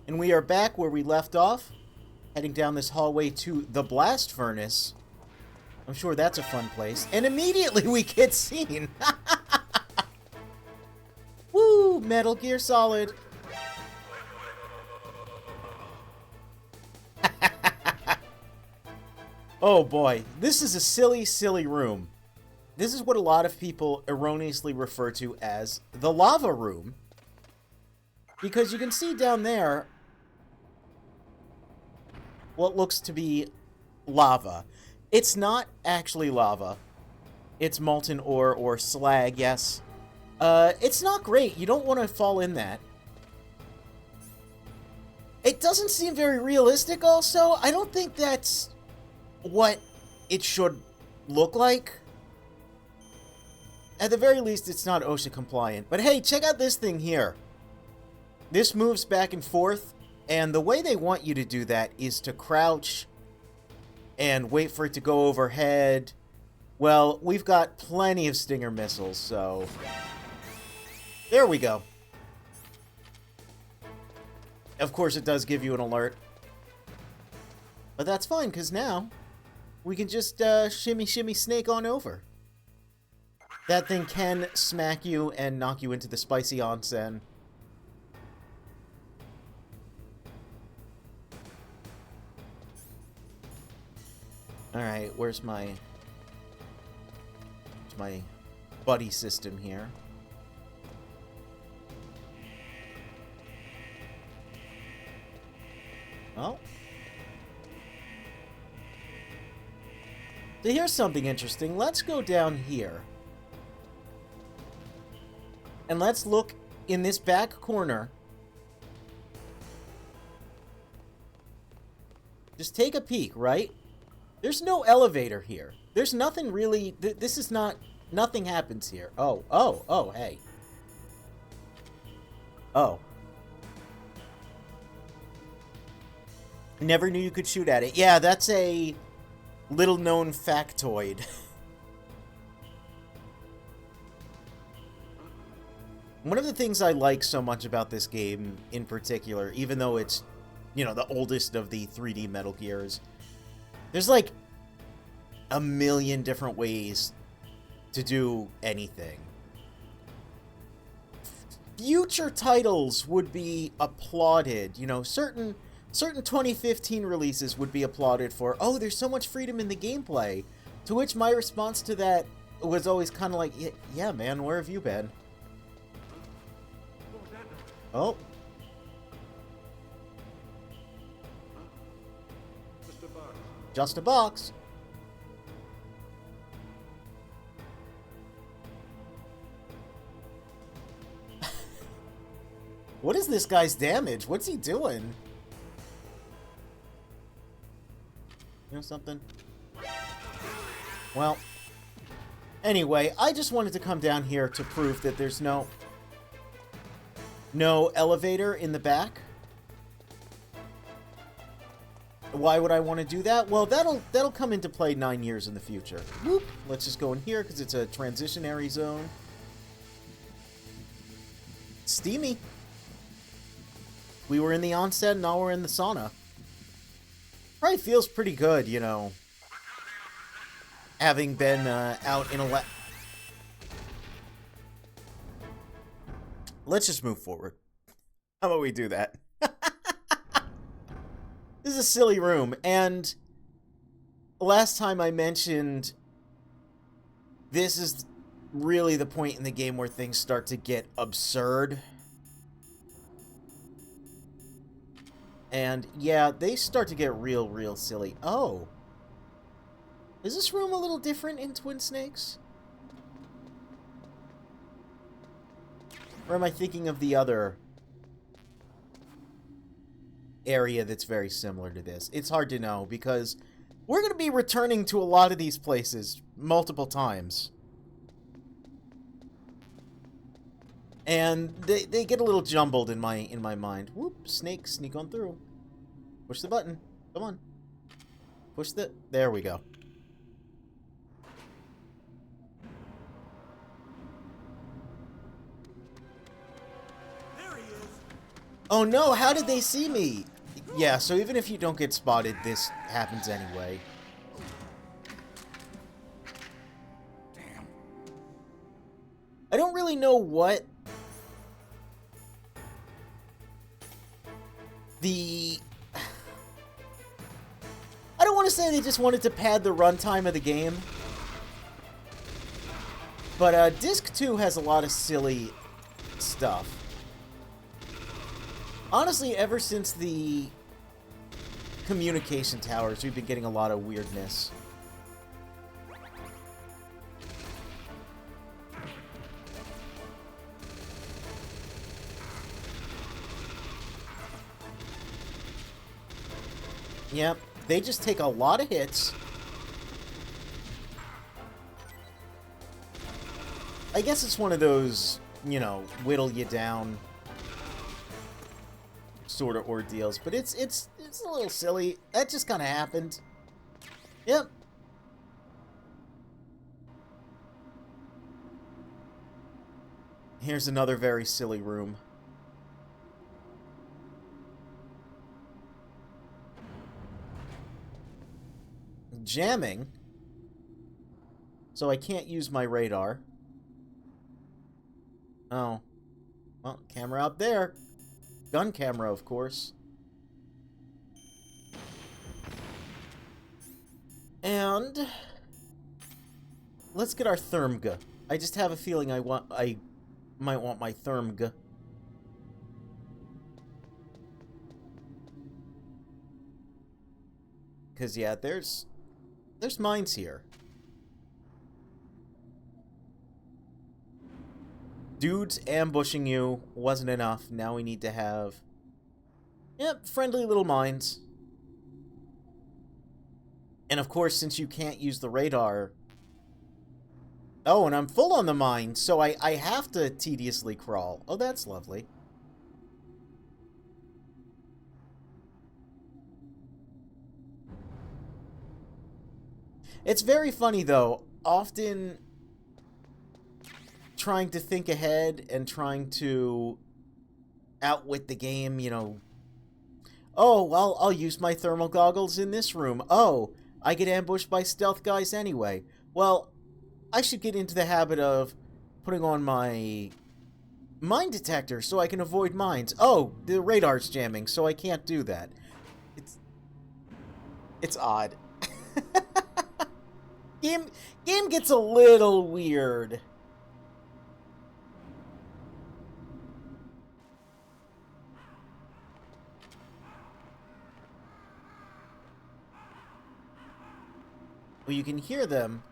And we are back where we left off, heading down this hallway to the blast furnace. I'm sure that's a fun place. And immediately we get seen. Woo! Metal Gear Solid. Oh boy, this is a silly, silly room. This is what a lot of people erroneously refer to as the lava room. Because you can see down there what looks to be lava. It's not actually lava. It's molten ore or slag, yes. It's not great. You don't want to fall in that. It doesn't seem very realistic also. I don't think that's what it should look like. At the very least, it's not OSHA compliant. But hey, check out this thing here. This moves back and forth, and the way they want you to do that is to crouch and wait for it to go overhead. Well, we've got plenty of Stinger missiles, so there we go. Of course, it does give you an alert. But that's fine, because now we can just shimmy, shimmy, snake on over. That thing can smack you and knock you into the spicy onsen. Alright, where's my buddy system here? Oh. So here's something interesting. Let's go down here. And let's look in this back corner. Just take a peek, right? There's no elevator here. There's nothing really... This is not... Nothing happens here. Oh, hey. Oh. Never knew you could shoot at it. Yeah, that's a little-known factoid. One of the things I like so much about this game in particular, even though it's, you know, the oldest of the 3D Metal Gears, there's like a million different ways to do anything. Future titles would be applauded. You know, certain 2015 releases would be applauded for, oh, there's so much freedom in the gameplay. To which my response to that was always kind of like, yeah, man, where have you been? Oh. Just a box. What is this guy's damage? What's he doing? You know something? Well, anyway, I just wanted to come down here to prove that there's no elevator in the back. Why would I want to do that? Well, that'll come into play 9 years in the future. Whoop. Let's just go in here because it's a transitionary zone. Steamy. We were in the onsen, now we're in the sauna. Probably feels pretty good, you know, having been out in a Let's just move forward. How about we do that? This is a silly room, and last time I mentioned this is really the point in the game where things start to get absurd. And yeah, they start to get real silly. Oh. Is this room a little different in Twin Snakes? Or am I thinking of the other area that's very similar to this? It's hard to know because we're going to be returning to a lot of these places multiple times. And they get a little jumbled in my mind. Whoop, snake, sneak on through. Push the button. Come on. Push the... There we go. Oh no, how did they see me? Yeah, so even if you don't get spotted, this happens anyway. Damn. I don't really know what the... I don't want to say they just wanted to pad the runtime of the game. But Disc 2 has a lot of silly stuff. Honestly, ever since the communication towers, we've been getting a lot of weirdness. Yep, they just take a lot of hits. I guess it's one of those, you know, whittle you down sort of ordeals, but it's a little silly. That just kind of happened. Yep. Here's another very silly room. Jamming. So I can't use my radar. Oh. Well, camera up there. Gun camera, of course. And let's get our Thermga. I just have a feeling I might want my Thermga. Cause yeah, there's mines here. Dudes ambushing you wasn't enough. Now we need to have... Yep, friendly little mines. And of course, since you can't use the radar... Oh, and I'm full on the mine, so I have to tediously crawl. Oh, that's lovely. It's very funny, though. Often... trying to think ahead and trying to outwit the game, you know. Oh, well, I'll use my thermal goggles in this room. Oh, I get ambushed by stealth guys anyway. Well, I should get into the habit of putting on my mine detector so I can avoid mines. Oh, the radar's jamming, so I can't do that. It's odd. Game gets a little weird. Well, you can hear them.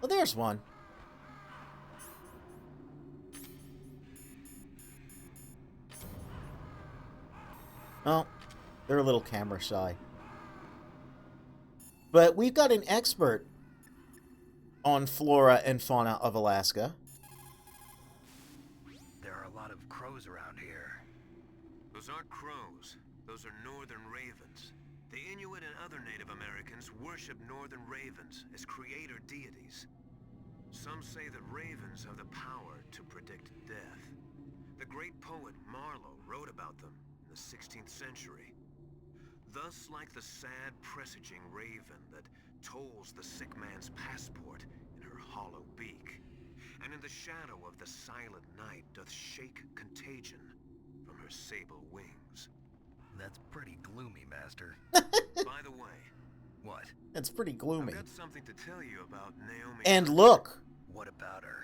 Well, there's one. Oh, they're a little camera shy. But we've got an expert on flora and fauna of Alaska. There are a lot of crows around here. Those aren't crows. Those are northern ravens. The Inuit and other Native Americans worship northern ravens as creator deities. Some say that ravens have the power to predict death. The great poet Marlowe wrote about them in the 16th century. Thus, like the sad presaging raven that tolls the sick man's passport in her hollow beak, and in the shadow of the silent night doth shake contagion from her sable wings. That's pretty gloomy, Master. By the way, What? That's pretty gloomy. I've got something to tell you about Naomi. And look, What about her?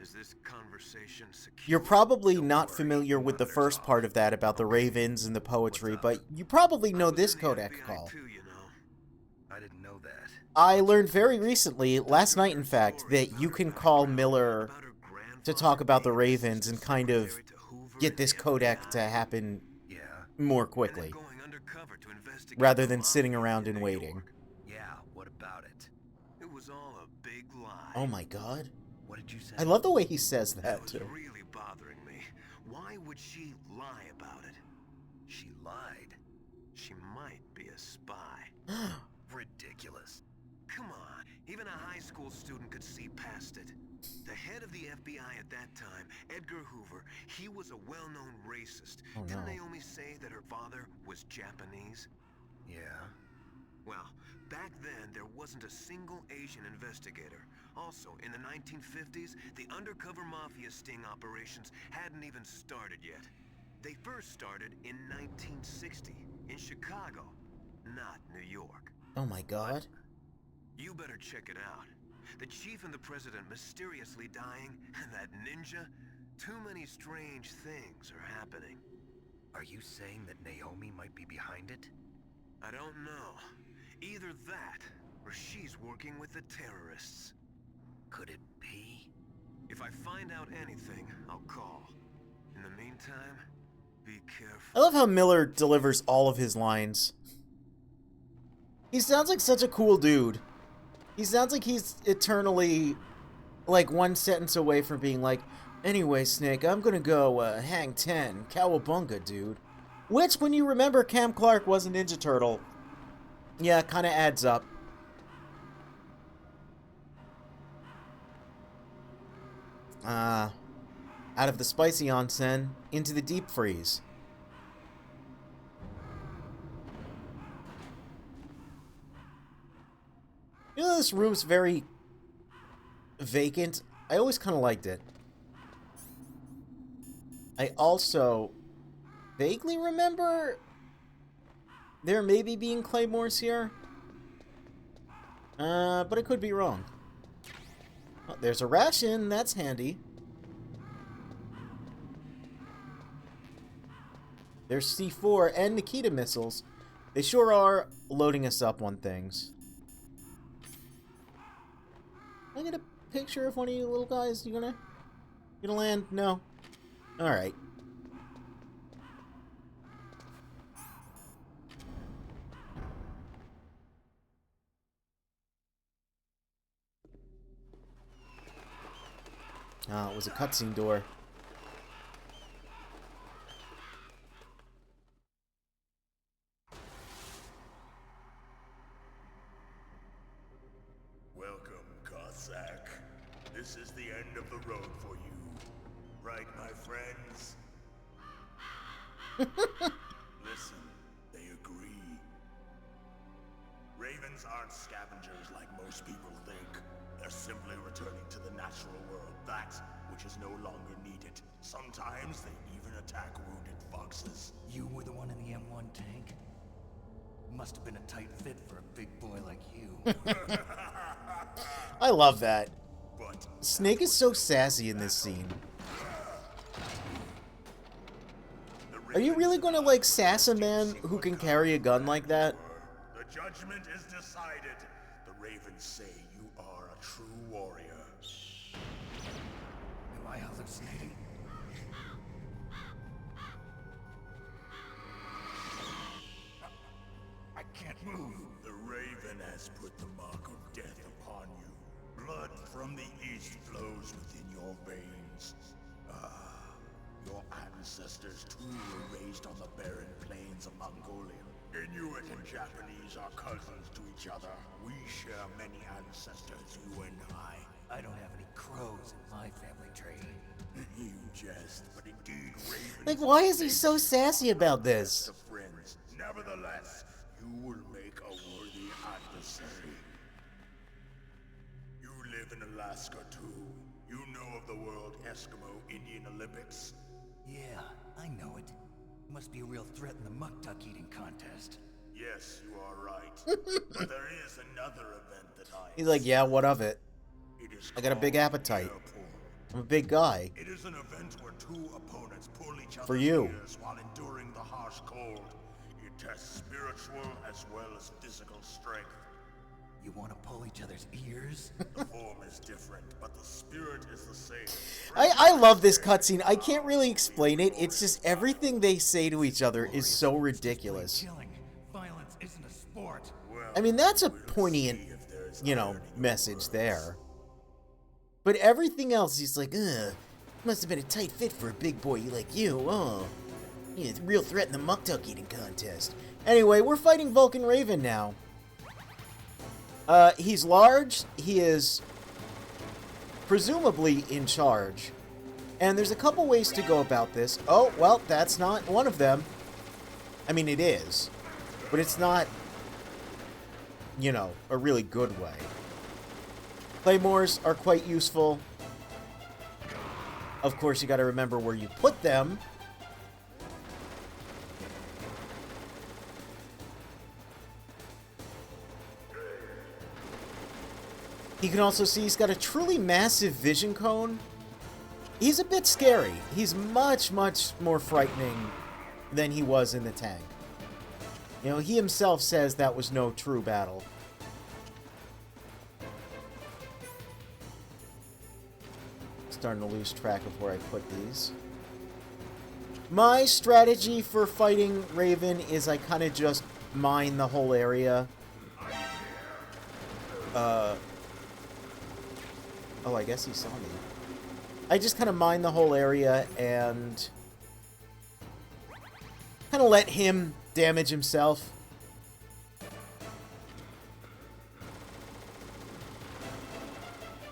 Is this conversation secure? you're probably Don't not worry, familiar with the Mother's first part of that about the ravens and the poetry, but you probably know this codec call. Too, you know. I didn't know that. I learned very recently, last night in fact, that you can call Miller to talk about the ravens and kind of get this codec to happen Yeah. more quickly, rather than sitting around and waiting. Yeah, what about it? It was all a big lie. Oh my god. What did you say? I love the way he says That that, was too. really bothering me. Why would she lie about it? She lied. She might be a spy. Ridiculous. come on. Even a high school student could see past it. The head of the FBI at that time, Edgar Hoover, he was a well-known racist. Oh, no. Didn't Naomi say that her father was Japanese? Yeah. Well, back then, there wasn't a single Asian investigator. Also, in the 1950s, the undercover mafia sting operations hadn't even started yet. They first started in 1960, in Chicago, not New York. Oh my god. You better check it out. The chief and the president mysteriously dying, and that ninja? Too many strange things are happening. Are you saying that Naomi might be behind it? I don't know. Either that, or she's working with the terrorists. Could it be? If I find out anything, I'll call. In the meantime, be careful. I love how Miller delivers all of his lines. He sounds like such a cool dude. He sounds like he's eternally, like, one sentence away from being like, anyway, Snake, I'm gonna go, hang 10. Cowabunga, dude. Which, when you remember Cam Clark was a Ninja Turtle, yeah, kinda adds up. Out of the spicy onsen, into the deep freeze. You know, this room's very vacant. I always kind of liked it. I also vaguely remember there maybe being claymores here. But I could be wrong. Oh, there's a ration. That's handy. There's C4 and Nikita missiles. They sure are loading us up on things. Can I get a picture of one of you little guys? You gonna land? No. Alright. Ah, it was a cutscene door. Welcome, Cossack. This is the end of the road for you. Right, my friends? Listen, they agree. Ravens aren't scavengers like most people think. They're simply returning to the natural world, that which is no longer needed. Sometimes they even attack wounded foxes. You were the one in the M1 tank? Must have been a tight fit for a big boy like you. I love that. But Snake is so sassy in this scene. Are you really gonna, like, sass a man who can carry a gun like that? the judgment is decided. The Ravens say you are a true warrior. Am I hallucinating? I can't move. The Raven has put the mark of death upon you. Blood from the east flows within your veins. Your ancestors too were raised on the barren plains of Mongolia. Inuit and Japanese are cousins to each other. We share many ancestors, you and I. I don't have any crows in my family tree. You jest, but indeed Ravens... Like, why is he so sassy about this? ...of friends. Nevertheless, you will make a worthy adversary. You live in Alaska too. You know of the World Eskimo Indian Olympics? Yeah, I know it. Must be a real threat in the muck-duck eating contest. Yes, you are right. But there is another event that I... He's like, yeah, what of it? It is I got a big called appetite. Air Pull. I'm a big guy. It is an event where two opponents pull each other's For you. ears while enduring the harsh cold. It tests spiritual as well as physical strength. You want to pull each other's ears? The form is different, but the spirit is the same. I love this cutscene. I can't really explain it. It's just everything they say to each other is so ridiculous. Killing. Violence isn't a sport. Well, I mean, that's a we'll poignant, see if there's you know, irony in message words. there. But everything else, he's like, ugh, must have been a tight fit for a big boy like you, oh. Yeah, it's a real threat in the muck duck eating contest. Anyway, we're fighting Vulcan Raven now. He's large. He is presumably in charge. And there's a couple ways to go about this. Oh, well, that's not one of them. I mean, it is. But it's not, you know, a really good way. Claymores are quite useful. Of course, you gotta remember where you put them. You can also see he's got a truly massive vision cone. He's a bit scary. He's much, much more frightening than he was in the tank. You know, he himself says that was no true battle. Starting to lose track of where I put these. My strategy for fighting Raven is I kind of just mine the whole area. Oh, I guess he saw me. I just kind of mine the whole area and kind of let him damage himself.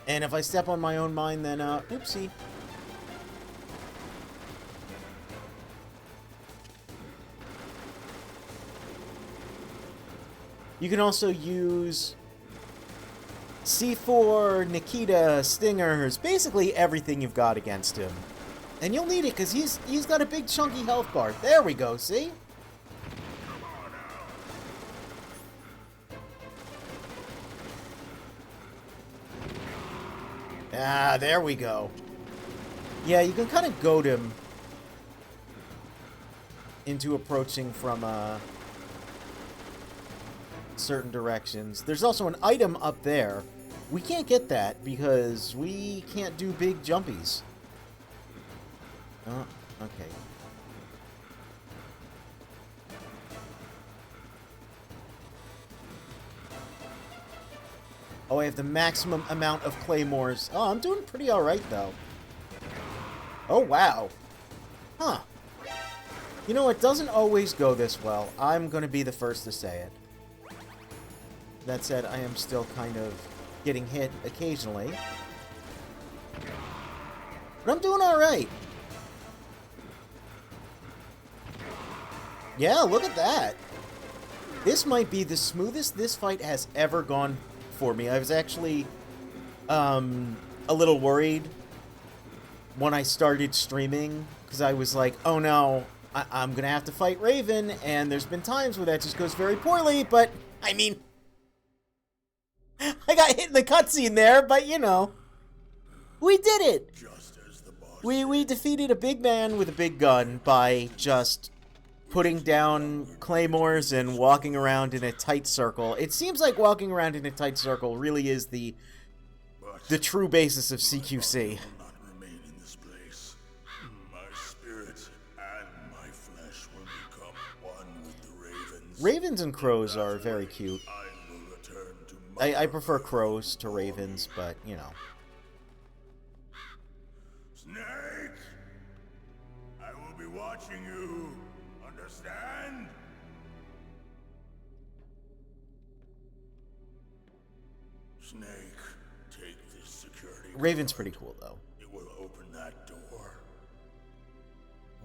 And if I step on my own mine, then, oopsie. You can also use C4, Nikita, Stingers, basically everything you've got against him. And you'll need it, because he's got a big chunky health bar. There we go, see? Ah, there we go. Yeah, you can kind of goad him into approaching from certain directions. There's also an item up there. We can't get that because we can't do big jumpies. Oh, okay. Oh, I have the maximum amount of claymores. Oh, I'm doing pretty alright, though. Oh, wow. Huh. You know, it doesn't always go this well. I'm going to be the first to say it. That said, I am still kind of getting hit occasionally. But I'm doing alright. Yeah, look at that. This might be the smoothest this fight has ever gone for me. I was actually a little worried when I started streaming because I was like, oh no, I'm gonna have to fight Raven, and there's been times where that just goes very poorly, but I mean, I got hit in the cutscene there, but you know, we did it. Just as the boss We defeated a big man with a big gun by just putting down claymores and walking around in a tight circle. It seems like walking around in a tight circle really is the true basis of CQC. will not remain in this place. My spirit and my flesh will become one with the ravens. Ravens and crows are very cute. I will return to my I prefer crows to ravens, but, you know. Snake! I will be watching you. Understand? Snake, take this security. Raven's pretty cool, though. It will open that door.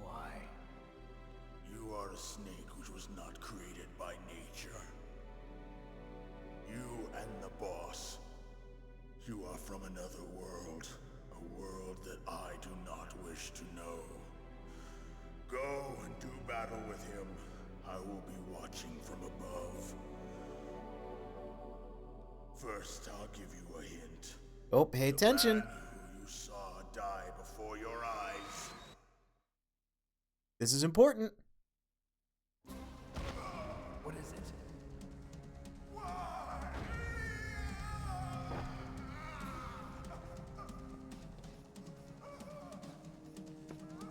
Why? You are a snake which was not created by nature. You and the boss. You are from another world. A world that I do not wish to know. Go and do battle with him. I will be watching from above. First, I'll give you a hint. Oh, pay attention. Man who you saw die before your eyes. This is important. What is it?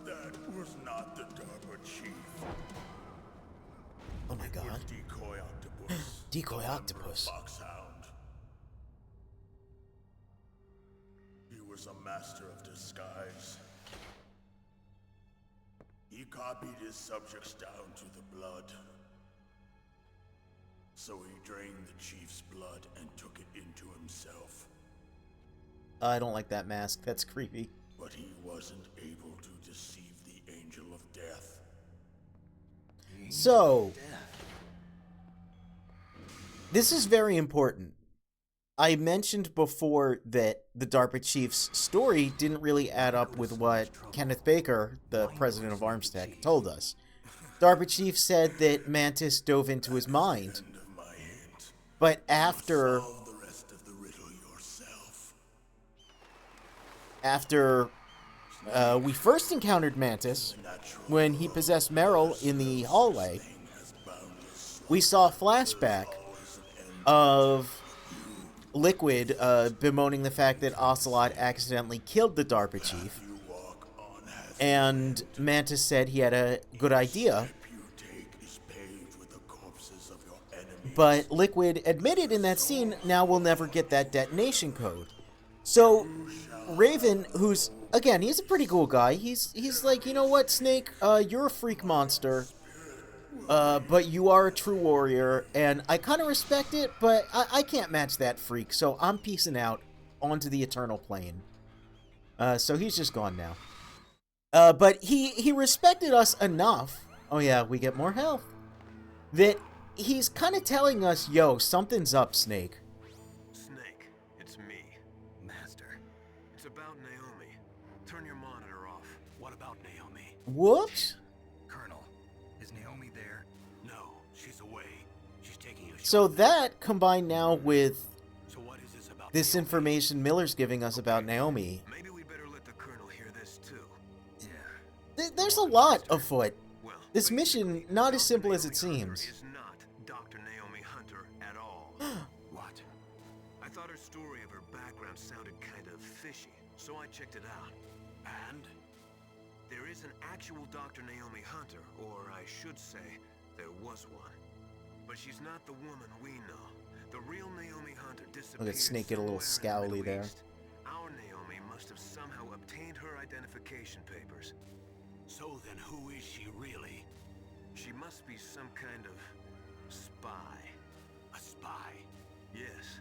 That was not the DARPA chief. Oh my god. Decoy octopus. Decoy the octopus. Foxhound. He was a master of disguise. He copied his subjects down to the blood. So he drained the chief's blood and took it into himself. I don't like that mask. That's creepy. But he wasn't able to deceive the Angel of Death. So, this is very important. I mentioned before that the DARPA chief's story didn't really add up with what Kenneth Baker, the president of Armstech, told us. DARPA chief said that Mantis dove into his mind, End of my hint. but after Solve the rest of the riddle yourself. we first encountered Mantis, when he possessed Meryl in the hallway, we saw a flashback of Liquid bemoaning the fact that Ocelot accidentally killed the DARPA chief, and Mantis said he had a good idea, but Liquid admitted in that scene, now we'll never get that detonation code. So, Raven, who's, again, he's a pretty cool guy, he's like, you know what, Snake, you're a freak monster, but you are a true warrior, and I kind of respect it, but I can't match that freak, so I'm peacing out onto the Eternal Plane. So he's just gone now. But he respected us enough, oh yeah, we get more health, that he's kind of telling us, yo, something's up, Snake. Snake, it's me, Master. It's about Naomi. Turn your monitor off. What about Naomi? Whoops. Colonel, is Naomi there? No, she's away. She's taking a So short- that, combined now with So what is this about? this Naomi? information Miller's giving us about Naomi, Maybe we better let the Colonel hear this too. Yeah. there's a lot afoot. Well, This mission, not as simple as it Naomi Hunter seems. is not Dr. Naomi Hunter at all. What? I thought her story of her background sounded kind of fishy, so I checked it out. And? There is an actual Dr. Naomi Hunter, or I should say, there was one. But she's not the woman we know. The real Naomi Hunter disappeared. Snake get a little somewhere in the scowly Middle there. East. Our Naomi must have somehow obtained her identification papers. So then who is she really? She must be some kind of spy. A spy? Yes.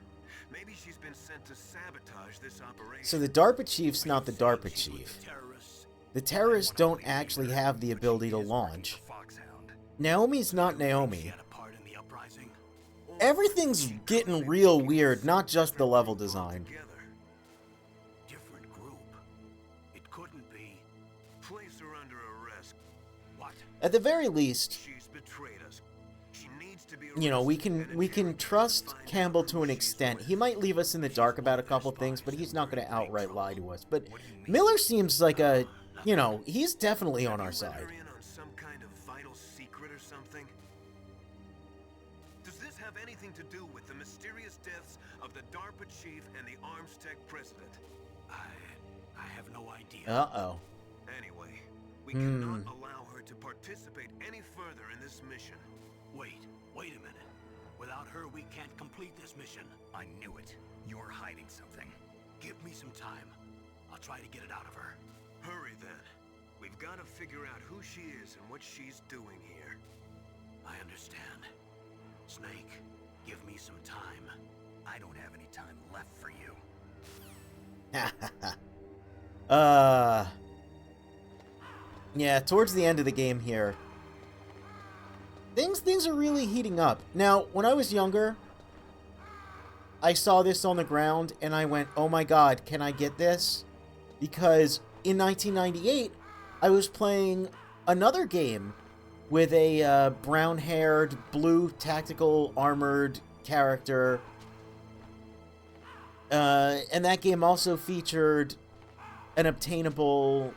Maybe she's been sent to sabotage this operation. So the DARPA chief's not the DARPA She's with chief. the terrorists? The terrorists don't actually have the ability to launch. Foxhound. Naomi's not She Naomi. had a part in the uprising? Everything's getting real weird, not just the level design. Together. Different group. It couldn't be. Place her under arrest. What? At the very least, She's betrayed us. She needs to be you know, we arrested can and trust find out Campbell who to an she's extent. with. He might leave us in the dark about a couple things, but he's not going to outright lie to us. But Miller seems like a, you know, he's definitely on our You let side. her in on some kind of vital secret or something? Does this have anything to do with the mysterious deaths of the DARPA chief and the Armstech president? I have no idea. Uh-oh. Anyway, we cannot allow her to participate any further in this mission. Wait a minute. Without her, we can't complete this mission. I knew it. You're hiding something. Give me some time. I'll try to get it out of her. Hurry then. We've got to figure out who she is and what she's doing here. I understand. Snake, give me some time. I don't have any time left for you. Yeah, towards the end of the game here, things are really heating up. Now, when I was younger, I saw this on the ground and I went, oh my god, can I get this? Because in 1998, I was playing another game with a brown-haired, blue, tactical, armored character. And that game also featured an obtainable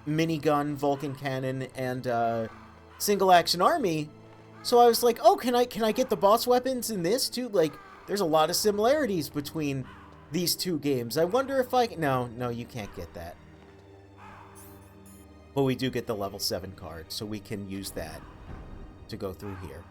minigun, Vulcan cannon, and single-action army. So I was like, oh, can I get the boss weapons in this too? Like, there's a lot of similarities between these two games. I wonder if I can... No, you can't get that. But we do get the level 7 card, so we can use that to go through here.